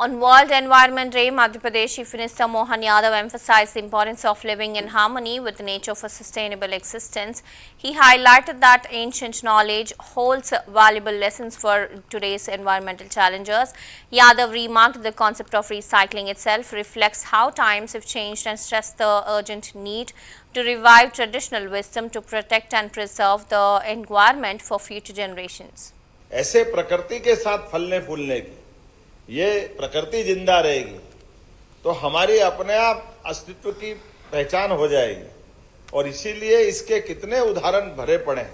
On World Environment Day, Madhya Pradesh Chief Minister Mohan Yadav emphasized the importance of living in harmony with nature for sustainable existence. He highlighted that ancient knowledge holds valuable lessons for today's environmental challenges. Yadav remarked the concept of recycling itself reflects how times have changed and stressed the urgent need to revive traditional wisdom to protect and preserve the environment for future generations. ऐसे प्रकृति के साथ फलने फूलने की, ये प्रकृति जिंदा रहेगी तो हमारी अपने आप अस्तित्व की पहचान हो जाएगी और इसीलिए इसके कितने उदाहरण भरे पड़े हैं।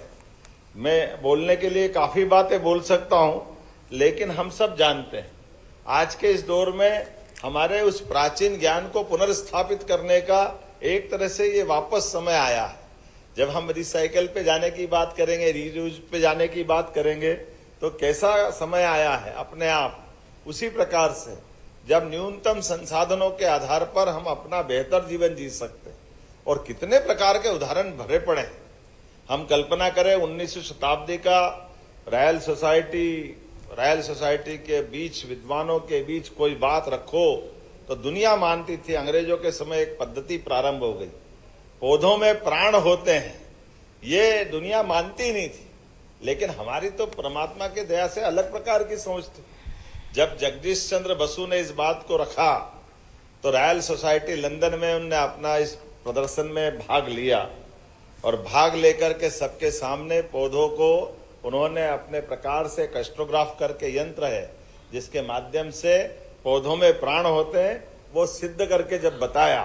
मैं बोलने के लिए काफी बातें बोल सकता हूं, लेकिन हम सब जानते हैं आज के इस दौर में हमारे उस प्राचीन ज्ञान को पुनर्स्थापित करने का एक तरह से ये वापस समय आया है। जब हम रिसाइकल पे जाने की बात करेंगे, रीयूज पे जाने की बात करेंगे, तो कैसा समय आया है अपने आप। उसी प्रकार से जब न्यूनतम संसाधनों के आधार पर हम अपना बेहतर जीवन जी सकते हैं और कितने प्रकार के उदाहरण भरे पड़े हैं। हम कल्पना करें 19वीं शताब्दी का रॉयल सोसाइटी के बीच, विद्वानों के बीच कोई बात रखो तो दुनिया मानती थी। अंग्रेजों के समय एक पद्धति प्रारंभ हो गई, पौधों में प्राण होते हैं, ये दुनिया मानती नहीं थी। लेकिन हमारी तो परमात्मा की दया से अलग प्रकार की सोच थी। जब जगदीश चंद्र बसु ने इस बात को रखा तो रॉयल सोसाइटी लंदन में उन्होंने अपना इस प्रदर्शन में भाग लिया और भाग लेकर के सबके सामने पौधों को उन्होंने अपने प्रकार से कैस्ट्रोग्राफ करके यंत्र है जिसके माध्यम से पौधों में प्राण होते हैं, वो सिद्ध करके जब बताया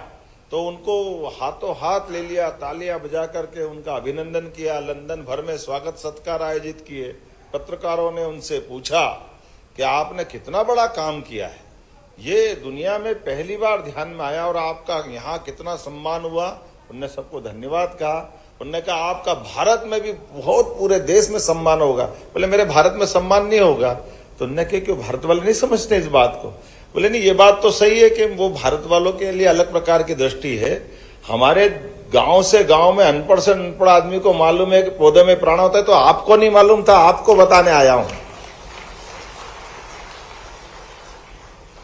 तो उनको हाथों हाथ ले लिया, तालियां बजा करके उनका अभिनंदन किया, लंदन भर में स्वागत सत्कार आयोजित किए। पत्रकारों ने उनसे पूछा कि आपने कितना बड़ा काम किया है, ये दुनिया में पहली बार ध्यान में आया और आपका यहाँ कितना सम्मान हुआ। उनने सबको धन्यवाद कहा। उनने कहा आपका भारत में भी बहुत, पूरे देश में सम्मान होगा। बोले मेरे भारत में सम्मान नहीं होगा। तो उनने कहा क्यों, भारत वाले नहीं समझते इस बात को। बोले नहीं, ये बात तो सही है कि वो भारत वालों के लिए अलग प्रकार की दृष्टि है। हमारे गांव से गांव में अनपढ़ से अनपढ़ आदमी को मालूम है कि पौधे में प्राण होता है, तो आपको नहीं मालूम था, आपको बताने आया हूं।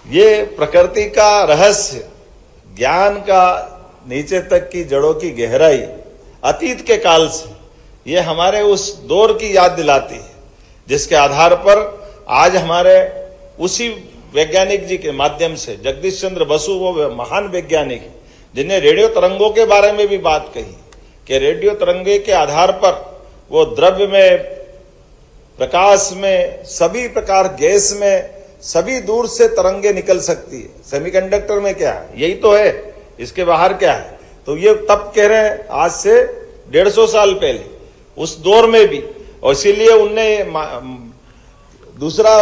ये प्रकृति का रहस्य, ज्ञान का नीचे तक की जड़ों की गहराई अतीत के काल से ये हमारे उस दौर की याद दिलाती है जिसके आधार पर आज हमारे उसी वैज्ञानिक जी के माध्यम से, जगदीश चंद्र बसु वो महान वैज्ञानिक जिन्हें रेडियो तरंगों के बारे में भी बात कही कि रेडियो तरंगे के आधार पर वो द्रव्य में, प्रकाश में, सभी प्रकार गैस में, सभी दूर से तरंगे निकल सकती है। सेमीकंडक्टर में क्या है, यही तो है, इसके बाहर क्या है। तो ये तब कह रहे हैं आज से 150 साल पहले, उस दौर में भी। और इसीलिए उनने दूसरा